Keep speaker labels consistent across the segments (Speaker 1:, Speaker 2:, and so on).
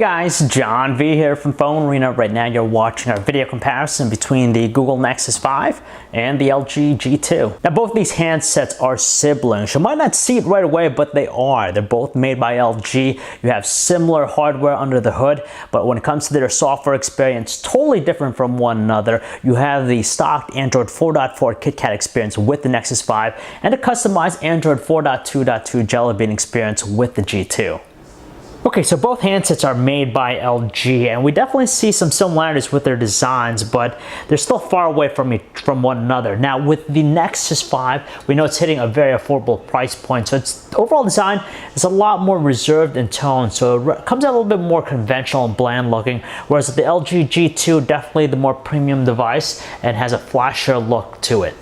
Speaker 1: Guys, John V here from Phone Arena. Right now you're watching our video comparison between the Google Nexus 5 and the LG G2. Now both these handsets are siblings. You might not see it right away, but they are. They're both made by LG. You have similar hardware under the hood, but when it comes to their software experience, totally different from one another. You have the stock Android 4.4 KitKat experience with the Nexus 5 and a customized Android 4.2.2 Jelly Bean experience with the G2. Okay, so both handsets are made by LG, and we definitely see some similarities with their designs, but they're still far away from one another. Now, with the Nexus 5, we know it's hitting a very affordable price point, so its overall design is a lot more reserved in tone, so it comes out a little bit more conventional and bland looking, whereas the LG G2, definitely the more premium device and has a flashier look to it.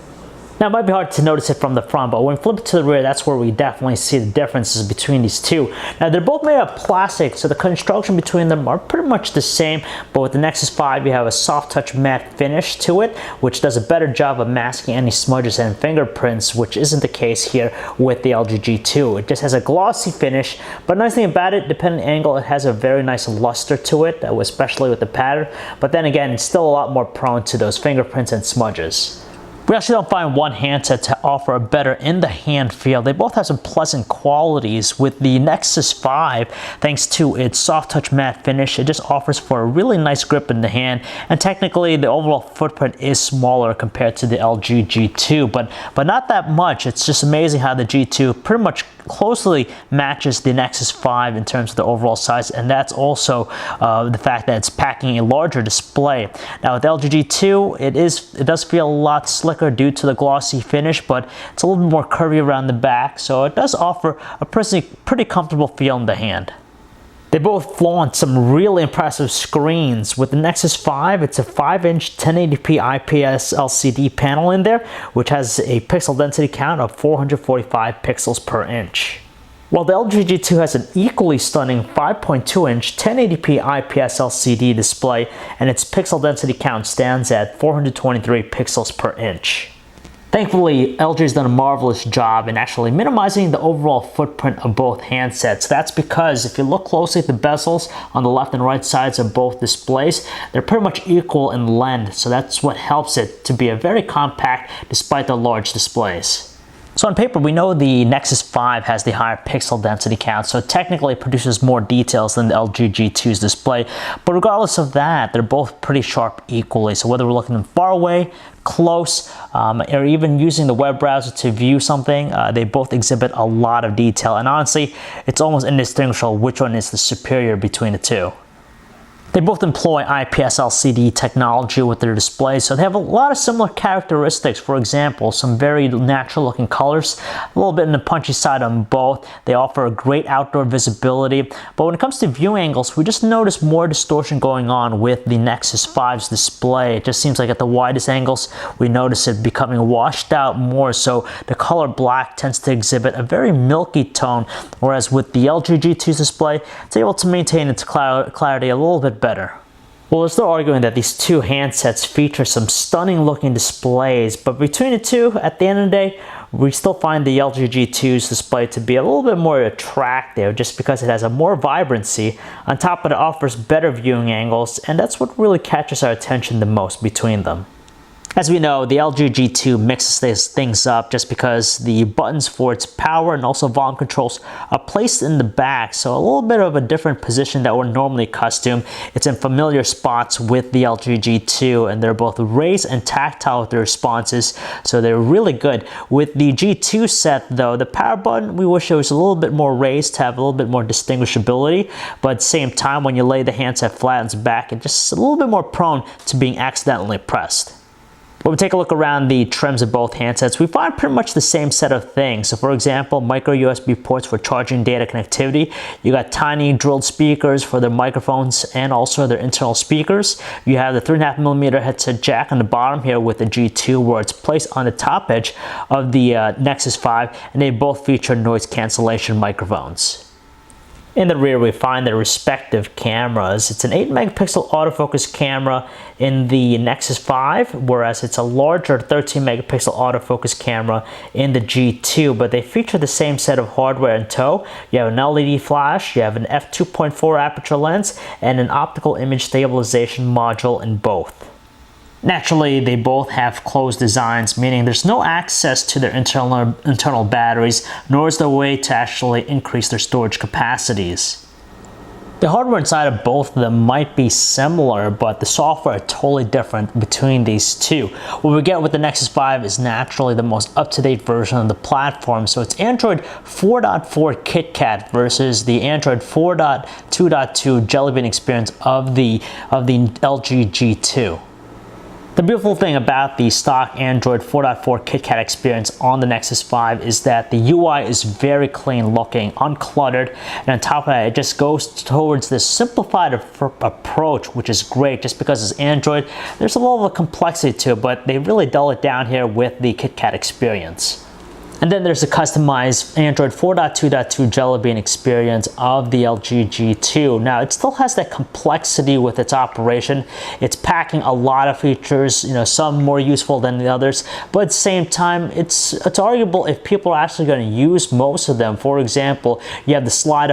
Speaker 1: Now, it might be hard to notice it from the front, but when we flip it to the rear, that's where we definitely see the differences between these two. Now, they're both made of plastic, so the construction between them are pretty much the same, but with the Nexus 5, you have a soft touch matte finish to it, which does a better job of masking any smudges and fingerprints, which isn't the case here with the LG G2. It just has a glossy finish, but nice thing about it, depending on the angle, it has a very nice luster to it, especially with the pattern, but then again, it's still a lot more prone to those fingerprints and smudges. We actually don't find one handset to offer a better in-the-hand feel. They both have some pleasant qualities. With the Nexus 5, thanks to its soft touch matte finish, it just offers for a really nice grip in the hand, and technically the overall footprint is smaller compared to the LG G2, but not that much. It's just amazing how the G2 pretty much closely matches the Nexus 5 in terms of the overall size, and that's also the fact that it's packing a larger display. Now with LG G2, it does feel a lot slicker due to the glossy finish, but it's a little bit more curvy around the back, so it does offer a pretty comfortable feel in the hand. They both flaunt some really impressive screens. With the Nexus 5, it's a 5-inch 1080p IPS LCD panel in there, which has a pixel density count of 445 pixels per inch. While the LG G2 has an equally stunning 5.2-inch 1080p IPS LCD display, and its pixel density count stands at 423 pixels per inch. Thankfully, LG has done a marvelous job in actually minimizing the overall footprint of both handsets. That's because if you look closely at the bezels on the left and right sides of both displays, they're pretty much equal in length, so that's what helps it to be a very compact despite the large displays. So on paper, we know the Nexus 5 has the higher pixel density count, so technically it produces more details than the LG G2's display. But regardless of that, they're both pretty sharp equally. So whether we're looking far away, close, or even using the web browser to view something, they both exhibit a lot of detail. And honestly, it's almost indistinguishable which one is the superior between the two. They both employ IPS LCD technology with their displays, so they have a lot of similar characteristics. For example, some very natural looking colors, a little bit in the punchy side on both. They offer a great outdoor visibility, but when it comes to view angles, we just notice more distortion going on with the Nexus 5's display. It just seems like at the widest angles, we notice it becoming washed out more, so the color black tends to exhibit a very milky tone, whereas with the LG G2's display, it's able to maintain its clarity a little bit better. Well, there's no arguing that these two handsets feature some stunning looking displays, but between the two, at the end of the day, we still find the LG G2's display to be a little bit more attractive just because it has a more vibrancy. On top of it, offers better viewing angles, and that's what really catches our attention the most between them. As we know, the LG G2 mixes things up just because the buttons for its power and also volume controls are placed in the back, so a little bit of a different position that we're normally accustomed. It's in familiar spots with the LG G2, and they're both raised and tactile with their responses, so they're really good. With the G2 set though, the power button, we wish it was a little bit more raised to have a little bit more distinguishability, but at the same time, when you lay the handset flat on its back, it's just a little bit more prone to being accidentally pressed. When we take a look around the trims of both handsets, we find pretty much the same set of things. So for example, micro USB ports for charging data connectivity. You got tiny drilled speakers for their microphones and also their internal speakers. You have the 3.5mm headset jack on the bottom here with the G2, where it's placed on the top edge of the Nexus 5, and they both feature noise cancellation microphones. In the rear, we find their respective cameras. It's an 8 megapixel autofocus camera in the Nexus 5, whereas it's a larger 13 megapixel autofocus camera in the G2, but they feature the same set of hardware in tow. You have an LED flash, you have an f2.4 aperture lens, and an optical image stabilization module in both. Naturally, they both have closed designs, meaning there's no access to their internal batteries, nor is there a way to actually increase their storage capacities. The hardware inside of both of them might be similar, but the software are totally different between these two. What we get with the Nexus 5 is naturally the most up-to-date version of the platform, so it's Android 4.4 KitKat versus the Android 4.2.2 Jelly Bean experience of the LG G2. The beautiful thing about the stock Android 4.4 KitKat experience on the Nexus 5 is that the UI is very clean looking, uncluttered, and on top of that, it just goes towards this simplified approach, which is great just because it's Android. There's a lot of complexity to it, but they really dull it down here with the KitKat experience. And then there's a customized Android 4.2.2 Jelly Bean experience of the LG G2. Now, it still has that complexity with its operation. It's packing a lot of features, some more useful than the others, but at the same time, it's arguable if people are actually going to use most of them. For example, you have the slide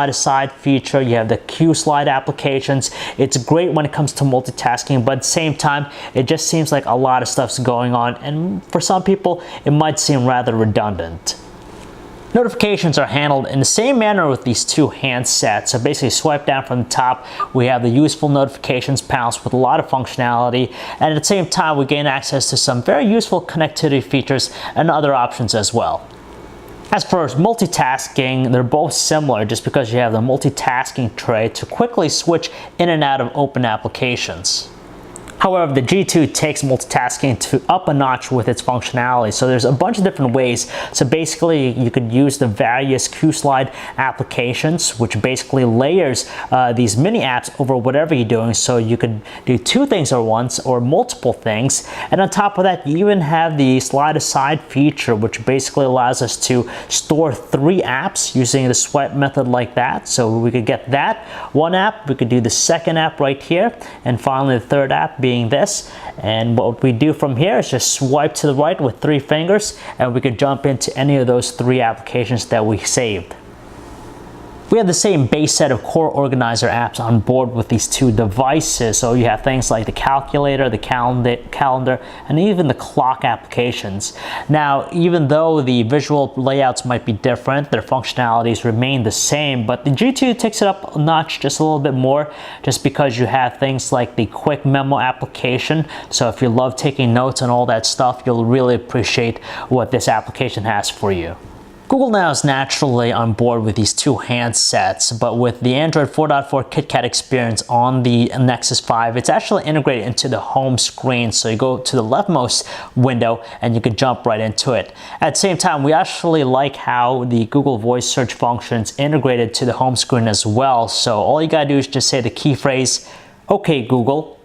Speaker 1: aside feature, you have the Q slide applications. It's great when it comes to multitasking, but at the same time, it just seems like a lot of stuff's going on, and for some people, it might seem rather redundant. Notifications are handled in the same manner with these two handsets. So basically swipe down from the top, we have the useful notifications panels with a lot of functionality, and at the same time we gain access to some very useful connectivity features and other options as well. As for multitasking, they're both similar just because you have the multitasking tray to quickly switch in and out of open applications. However, the G2 takes multitasking to up a notch with its functionality. So there's a bunch of different ways. So basically, you could use the various Q-Slide applications, which basically layers these mini apps over whatever you're doing. So you could do two things at once or multiple things. And on top of that, you even have the slide aside feature, which basically allows us to store 3 apps using the swipe method like that. So we could get that one app, we could do the second app right here, and finally the third app being this. And what we do from here is just swipe to the right with 3 fingers, and we could jump into any of those 3 applications that we saved. We have the same base set of core organizer apps on board with these two devices. So you have things like the calculator, the calendar, and even the clock applications. Now, even though the visual layouts might be different, their functionalities remain the same, but the G2 takes it up a notch just a little bit more just because you have things like the quick memo application. So if you love taking notes and all that stuff, you'll really appreciate what this application has for you. Google now is naturally on board with these two handsets, but with the Android 4.4 KitKat experience on the Nexus 5, it's actually integrated into the home screen. So you go to the leftmost window and you can jump right into it. At the same time, we actually like how the Google Voice search functions integrated to the home screen as well. So all you gotta do is just say the key phrase, "Okay, Google,"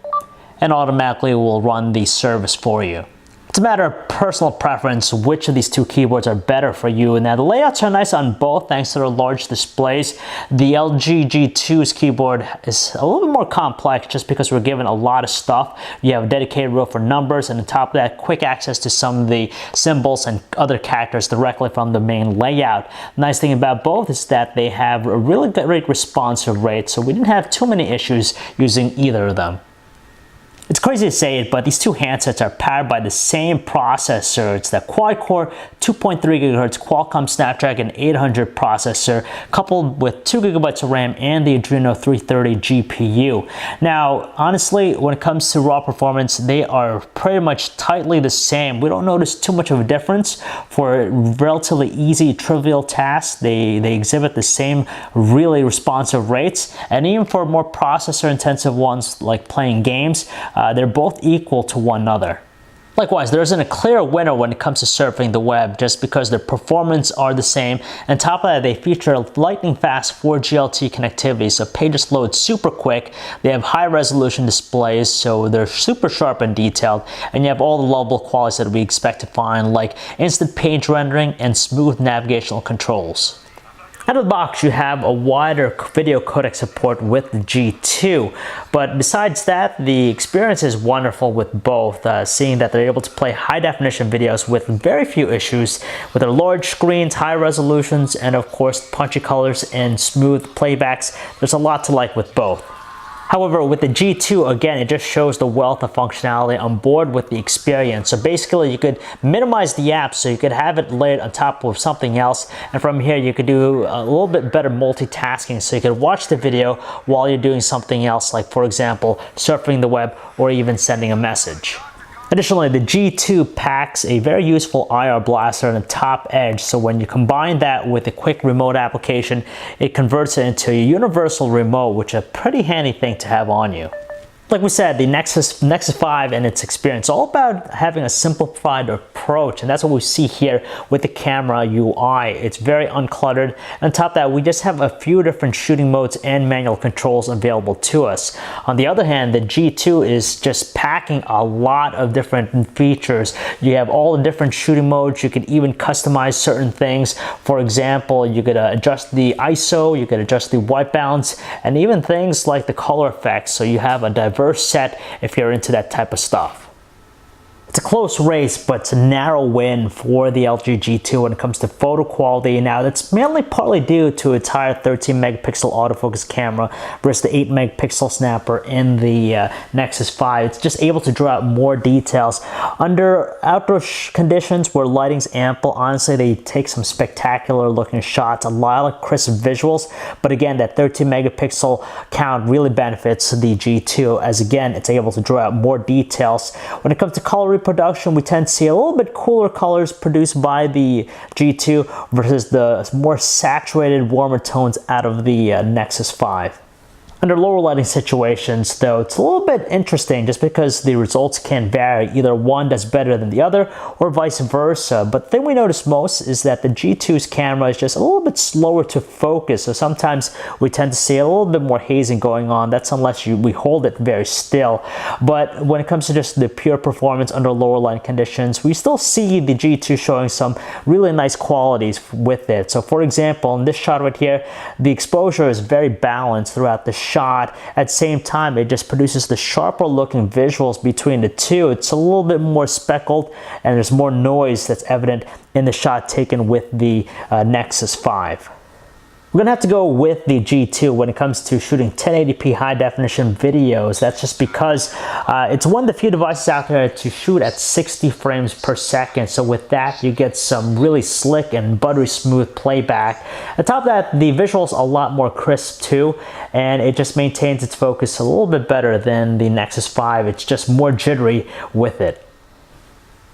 Speaker 1: and automatically it will run the service for you. It's a matter of personal preference which of these two keyboards are better for you. Now the layouts are nice on both thanks to their large displays. The LG G2's keyboard is a little bit more complex just because we're given a lot of stuff. You have a dedicated row for numbers, and on top of that, quick access to some of the symbols and other characters directly from the main layout. The nice thing about both is that they have a really great responsive rate, so we didn't have too many issues using either of them. It's crazy to say it, but these two handsets are powered by the same processor. It's the quad-core 2.3 GHz Qualcomm Snapdragon 800 processor, coupled with 2 GB of RAM and the Adreno 330 GPU. Now, honestly, when it comes to raw performance, they are pretty much tightly the same. We don't notice too much of a difference. For relatively easy, trivial tasks, they exhibit the same really responsive rates. And even for more processor-intensive ones, like playing games, they're both equal to one another. Likewise, there isn't a clear winner when it comes to surfing the web just because their performance are the same. On top of that, they feature lightning fast 4G LTE connectivity, so pages load super quick. They have high resolution displays, so they're super sharp and detailed. And you have all the lovable qualities that we expect to find, like instant page rendering and smooth navigational controls. Out of the box, you have a wider video codec support with the G2, but besides that, the experience is wonderful with both, seeing that they're able to play high-definition videos with very few issues, with their large screens, high resolutions, and of course, punchy colors and smooth playbacks. There's a lot to like with both. However, with the G2, again, it just shows the wealth of functionality on board with the experience. So basically, you could minimize the apps so you could have it layered on top of something else. And from here, you could do a little bit better multitasking. So you could watch the video while you're doing something else, like, for example, surfing the web or even sending a message. Additionally, the G2 packs a very useful IR blaster on the top edge, so when you combine that with a quick remote application, it converts it into a universal remote, which is a pretty handy thing to have on you. Like we said, the Nexus 5 and its experience, all about having a simplified approach, and that's what we see here with the camera UI. It's very uncluttered. On top of that, we just have a few different shooting modes and manual controls available to us. On the other hand, the G2 is just packing a lot of different features. You have all the different shooting modes. You could even customize certain things. For example, you could adjust the ISO, you could adjust the white balance, and even things like the color effects. So you have a diverse set if you're into that type of stuff. It's a close race, but it's a narrow win for the LG G2 when it comes to photo quality. Now, that's mainly partly due to its higher 13 megapixel autofocus camera versus the 8 megapixel snapper in the Nexus 5. It's just able to draw out more details. Under outdoor conditions where lighting's ample, honestly, they take some spectacular looking shots, a lot of crisp visuals. But again, that 13 megapixel count really benefits the G2, as again, it's able to draw out more details. When it comes to color reproduction, we tend to see a little bit cooler colors produced by the G2 versus the more saturated, warmer tones out of the Nexus 5. Under lower lighting situations, though, it's a little bit interesting just because the results can vary. Either one does better than the other or vice versa. But the thing we notice most is that the G2's camera is just a little bit slower to focus. So sometimes we tend to see a little bit more hazing going on. That's unless we hold it very still. But when it comes to just the pure performance under lower light conditions, we still see the G2 showing some really nice qualities with it. So for example, in this shot right here, the exposure is very balanced throughout the shot. At the same time, it just produces the sharper looking visuals between the two. It's a little bit more speckled and there's more noise that's evident in the shot taken with the Nexus 5. We're gonna have to go with the G2 when it comes to shooting 1080p high definition videos. That's just because it's one of the few devices out there to shoot at 60 frames per second. So with that, you get some really slick and buttery smooth playback. On top of that, the visuals are a lot more crisp too, and it just maintains its focus a little bit better than the Nexus 5. It's just more jittery with it.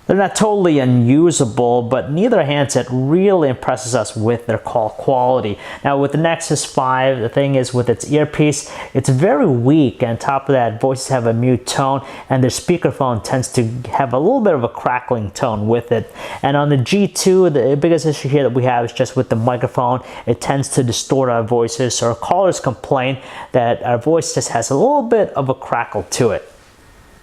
Speaker 1: They're not totally unusable, but neither handset really impresses us with their call quality. Now with the Nexus 5, the thing is with its earpiece, it's very weak. And on top of that, voices have a mute tone and their speakerphone tends to have a little bit of a crackling tone with it. And on the G2, the biggest issue here that we have is just with the microphone. It tends to distort our voices, so our callers complain that our voice just has a little bit of a crackle to it.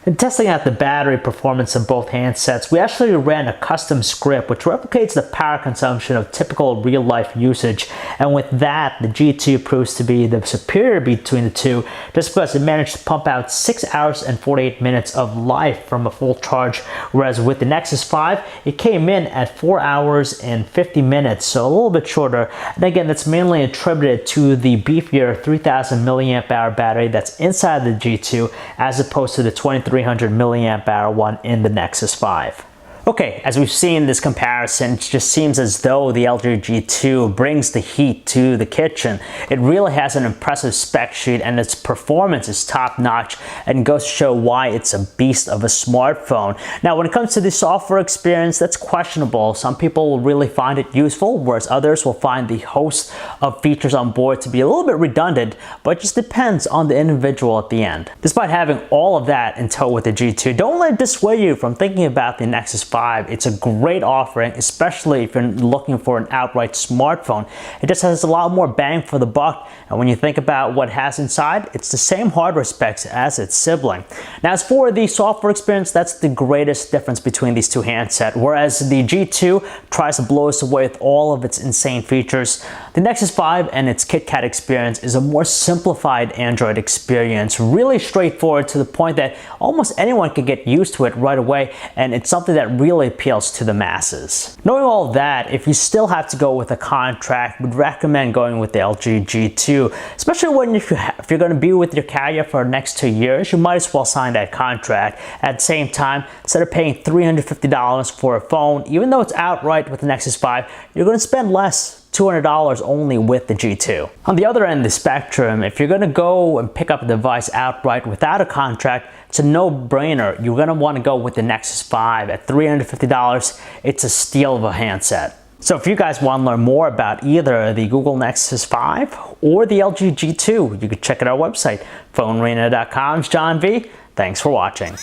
Speaker 1: In testing out the battery performance of both handsets, we actually ran a custom script which replicates the power consumption of typical real-life usage, and with that, the G2 proves to be the superior between the two just because it managed to pump out 6 hours and 48 minutes of life from a full charge, whereas with the Nexus 5, it came in at 4 hours and 50 minutes, so a little bit shorter. And again, that's mainly attributed to the beefier 3000 milliamp hour battery that's inside the G2 as opposed to the 2300 milliamp hour one in the Nexus 5. Okay, as we've seen this comparison, it just seems as though the LG G2 brings the heat to the kitchen. It really has an impressive spec sheet and its performance is top notch and goes to show why it's a beast of a smartphone. Now, when it comes to the software experience, that's questionable. Some people will really find it useful, whereas others will find the host of features on board to be a little bit redundant, but it just depends on the individual at the end. Despite having all of that in tow with the G2, don't let it dissuade you from thinking about the Nexus 5. It's a great offering, especially if you're looking for an outright smartphone. It just has a lot more bang for the buck, and when you think about what it has inside, it's the same hardware specs as its sibling. Now, as for the software experience, that's the greatest difference between these two handsets. Whereas the G2 tries to blow us away with all of its insane features, The Nexus 5 and its KitKat experience is a more simplified Android experience, really straightforward to the point that almost anyone can get used to it right away, and it's something that really appeals to the masses. Knowing all that, if you still have to go with a contract, we'd recommend going with the LG G2, especially when if you're going to be with your carrier for the next 2 years, you might as well sign that contract. At the same time, instead of paying $350 for a phone, even though it's outright with the Nexus 5, you're going to spend less, $200 only with the G2. On the other end of the spectrum, if you're going to go and pick up a device outright without a contract, it's a no-brainer. You're going to want to go with the Nexus 5 at $350. It's a steal of a handset. So if you guys want to learn more about either the Google Nexus 5 or the LG G2, you can check out our website, phonearena.com. It's John V. Thanks for watching.